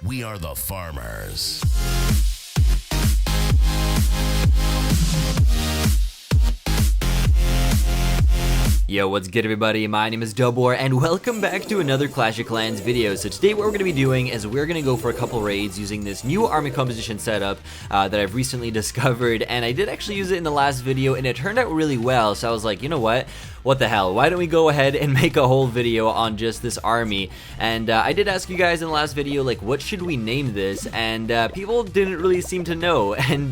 We are the farmers. Yo, what's good everybody? My name is DubWar and welcome back to another Clash of Clans video. So today what we're going to be doing is we're going to go for a couple raids using this new army composition setup that I've recently discovered, and I did actually use it in the last video and it turned out really well. So I was like, you know what the hell, why don't we go ahead and make a whole video on just this army? And I did ask you guys in the last video, like, what should we name this? And people didn't really seem to know. And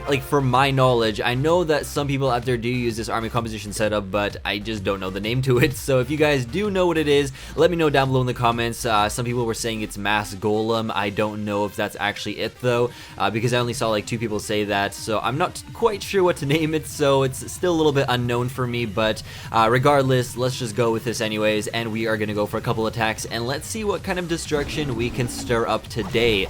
like, from my knowledge, I know that some people out there do use this army composition setup, but I just don't know the name to it. So if you guys do know what it is, let me know down below in the comments. Some people were saying it's Mass Golem. I don't know if that's actually it though, because I only saw like 2 people say that, so I'm not quite sure what to name it, so it's still a little bit unknown for me. But regardless, let's just go with this anyways, and we are gonna go for a couple attacks and let's see what kind of destruction we can stir up today.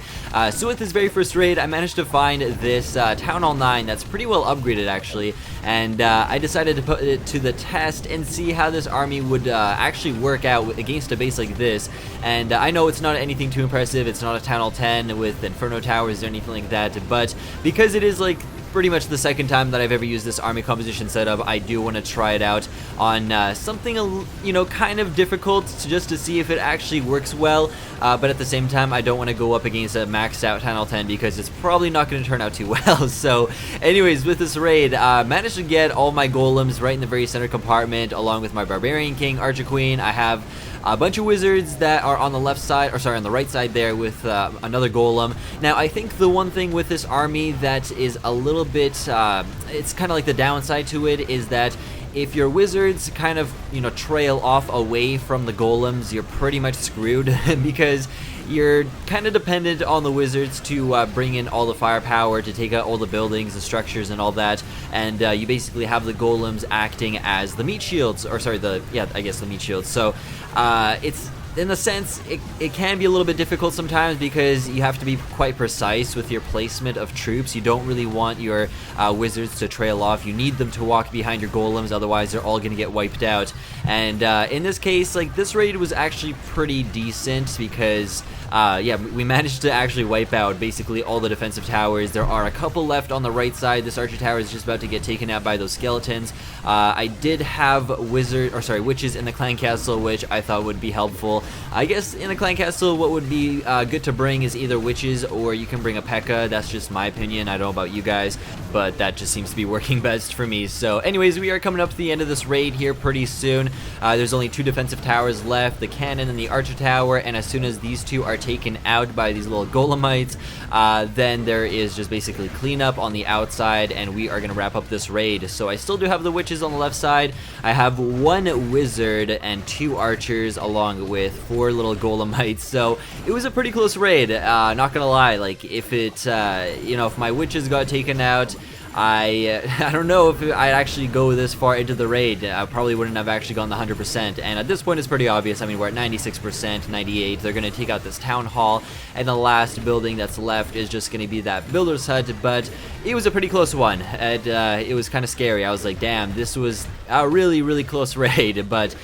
So with this very first raid, I managed to find this Town Hall 9 that's pretty well upgraded actually, and I decided to put it to the test and see how this army would actually work out against a base like this. And I know it's not anything too impressive, it's not a Town Hall 10 with Inferno Towers or anything like that, but because it is like pretty much the second time that I've ever used this army composition setup, I do want to try it out on something, you know, kind of difficult, just to see if it actually works well, but at the same time I don't want to go up against a maxed out Town Hall 10 because it's probably not going to turn out too well. So anyways, with this raid, managed to get all my golems right in the very center compartment along with my Barbarian King, Archer Queen. I have a bunch of wizards that are on the left side, or sorry, on the right side there with another golem. Now, I think the one thing with this army that is a little bit, it's kind of like the downside to it, is that if your wizards kind of, you know, trail off away from the golems, you're pretty much screwed because you're kind of dependent on the wizards to bring in all the firepower to take out all the buildings, the structures, and all that. And you basically have the golems acting as the meat shields, or sorry, the meat shields. So it's, in a sense, it can be a little bit difficult sometimes because you have to be quite precise with your placement of troops. You don't really want your wizards to trail off. You need them to walk behind your golems, otherwise they're all gonna get wiped out. And in this case, like, this raid was actually pretty decent because yeah, we managed to actually wipe out basically all the defensive towers. There are a couple left on the right side. This archer tower is just about to get taken out by those skeletons. I did have witches in the clan castle, which I thought would be helpful. I guess in the clan castle, what would be good to bring is either witches or you can bring a P.E.K.K.A. That's just my opinion. I don't know about you guys, but that just seems to be working best for me. So anyways, we are coming up to the end of this raid here pretty soon. There's only 2 defensive towers left, the cannon and the archer tower, and as soon as these 2 are taken out by these little golemites, then there is just basically cleanup on the outside, and we are going to wrap up this raid. So I still do have the witches on the left side. I have 1 wizard and 2 archers along with 4 little golemites, so it was a pretty close raid, not gonna lie. Like, if it, you know, if my witches got taken out, I don't know if I'd actually go this far into the raid. I probably wouldn't have actually gone the 100%, and at this point it's pretty obvious. I mean, we're at 96%, 98%. They're going to take out this town hall, and the last building that's left is just going to be that builder's hut, but it was a pretty close one. It was kind of scary. I was like, damn, this was a really, really close raid, but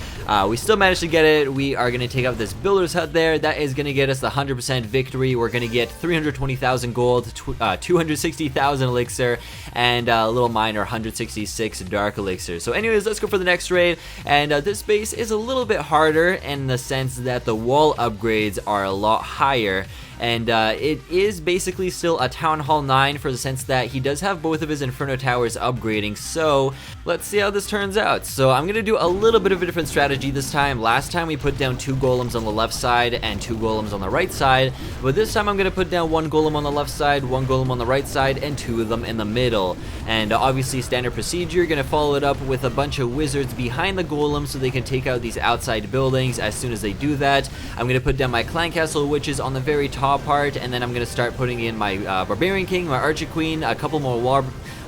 we still managed to get it. We are going to take out this builder's hut there. That is going to get us the 100% victory. We're going to get 320,000 gold, 260,000 elixir, and a little minor 166 dark elixir. So anyways, let's go for the next raid. And this base is a little bit harder in the sense that the wall upgrades are a lot higher. And it is basically still a Town Hall 9 for the sense that he does have both of his Inferno Towers upgrading, so let's see how this turns out. So I'm going to do a little bit of a different strategy this time. Last time we put down 2 golems on the left side and 2 golems on the right side, but this time I'm going to put down 1 golem on the left side, 1 golem on the right side, and 2 of them in the middle. And obviously standard procedure, going to follow it up with a bunch of wizards behind the golem so they can take out these outside buildings. As soon as they do that, I'm going to put down my clan castle witches on the very top part, and then I'm going to start putting in my Barbarian King, my Archer Queen, a couple more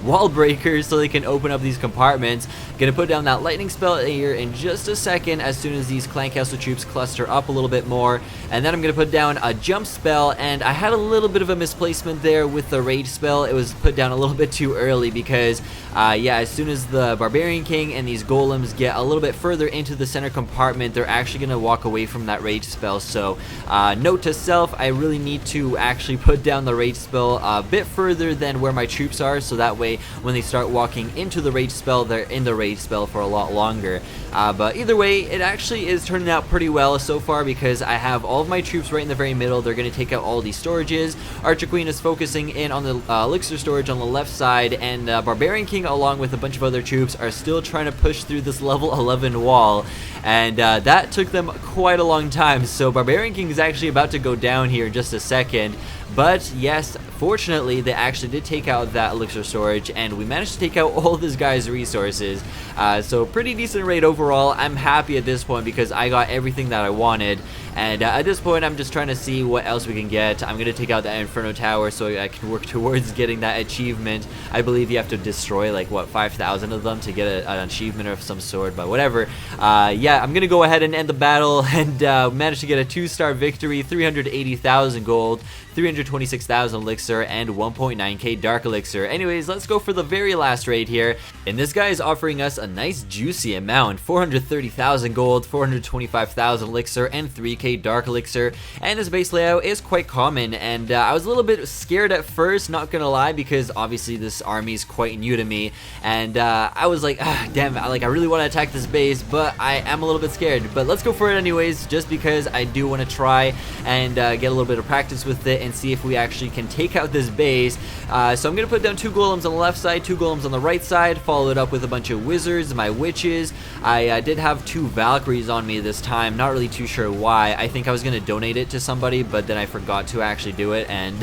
wall breakers so they can open up these compartments. Gonna put down that lightning spell here in just a second as soon as these clan castle troops cluster up a little bit more, and then I'm gonna put down a jump spell. And I had a little bit of a misplacement there with the rage spell. It was put down a little bit too early because yeah, as soon as the barbarian king and these golems get a little bit further into the center compartment, they're actually gonna walk away from that rage spell. So note to self, I really need to actually put down the rage spell a bit further than where my troops are, so that way when they start walking into the rage spell, they're in the rage spell for a lot longer. But either way, it actually is turning out pretty well so far because I have all of my troops right in the very middle. They're going to take out all these storages. Archer Queen is focusing in on the elixir storage on the left side, and Barbarian King along with a bunch of other troops are still trying to push through this level 11 wall, and that took them quite a long time. So Barbarian King is actually about to go down here in just a second. But yes, fortunately, they actually did take out that elixir storage, and we managed to take out all this guy's resources. So pretty decent raid overall. I'm happy at this point because I got everything that I wanted. And at this point, I'm just trying to see what else we can get. I'm going to take out that Inferno Tower so I can work towards getting that achievement. I believe you have to destroy like, what, 5,000 of them to get an achievement of some sort, but whatever. Yeah, I'm going to go ahead and end the battle and manage to get a 2-star victory, 380,000 gold, 326,000 elixir, and 1.9k dark elixir. Anyways, let's go for the very last raid here. And this guy is offering us a nice juicy amount, 430,000 gold, 425,000 elixir, and 3k dark elixir. And this base layout is quite common, and I was a little bit scared at first, not gonna lie, because obviously this army is quite new to me, and I was like, damn, I really want to attack this base, but I am a little bit scared. But let's go for it anyways, just because I do want to try and get a little bit of practice with it and see if we actually can take out this base. So I'm gonna put down 2 golems on the left side, 2 golems on the right side, followed up with a bunch of wizards, my witches. I did have 2 Valkyries on me this time, not really too sure why. I think I was gonna donate it to somebody, but then I forgot to actually do it and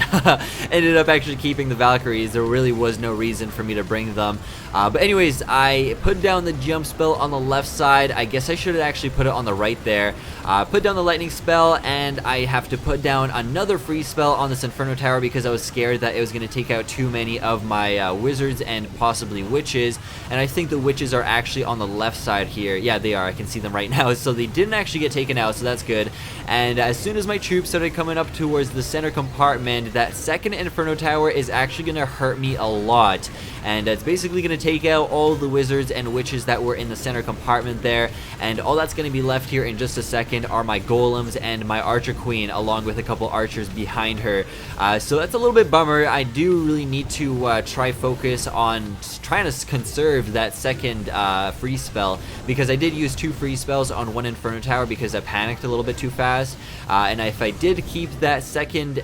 ended up actually keeping the Valkyries. There really was no reason for me to bring them. But anyways, I put down the jump spell on the left side. I guess I should have actually put it on the right there. Put down the lightning spell, and I have to put down another free spell on this Inferno Tower because I was scared that it was going to take out too many of my wizards and possibly witches. And I think the witches are actually on the left side here. Yeah, they are. I can see them right now. So they didn't actually get taken out, so that's good. And as soon as my troops started coming up towards the center compartment, that second Inferno Tower is actually going to hurt me a lot. And it's basically going to take out all the wizards and witches that were in the center compartment there. And all that's going to be left here in just a second are my golems and my Archer Queen, along with a couple archers behind her. So that's a little bit bummer. I do really need to try focus on trying to conserve that second free spell, because I did use 2 free spells on 1 Inferno Tower because I panicked a little bit too fast. And if I did keep that second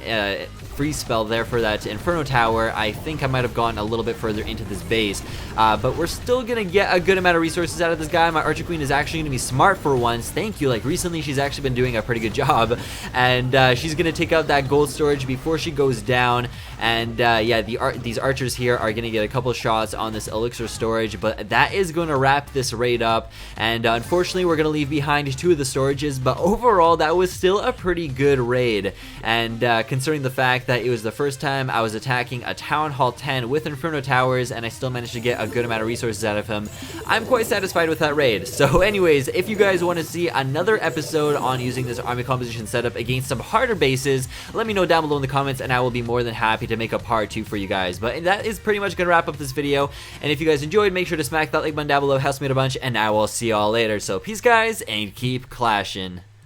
free spell there for that Inferno Tower, I think I might have gone a little bit further into this base. But we're still gonna get a good amount of resources out of this guy. My Archer Queen is actually gonna be smart for once. Thank you. Like, recently she's actually been doing a pretty good job, and she's gonna take out that gold storage before she goes down. And yeah, these archers here are gonna get a couple shots on this elixir storage, but that is gonna wrap this raid up. And unfortunately, we're gonna leave behind 2 of the storages, but overall, that was still a pretty good raid. And considering the fact that it was the first time I was attacking a Town Hall 10 with Inferno Towers, and I still managed to get a good amount of resources out of him, I'm quite satisfied with that raid. So anyways, if you guys want to see another episode on using this army composition setup against some harder bases, let me know down below in the comments, and I will be more than happy to make a part 2 for you guys. But that is pretty much going to wrap up this video, and if you guys enjoyed, make sure to smack that like button down below, helps me out a bunch, and I will see y'all later. So peace guys, and keep clashing.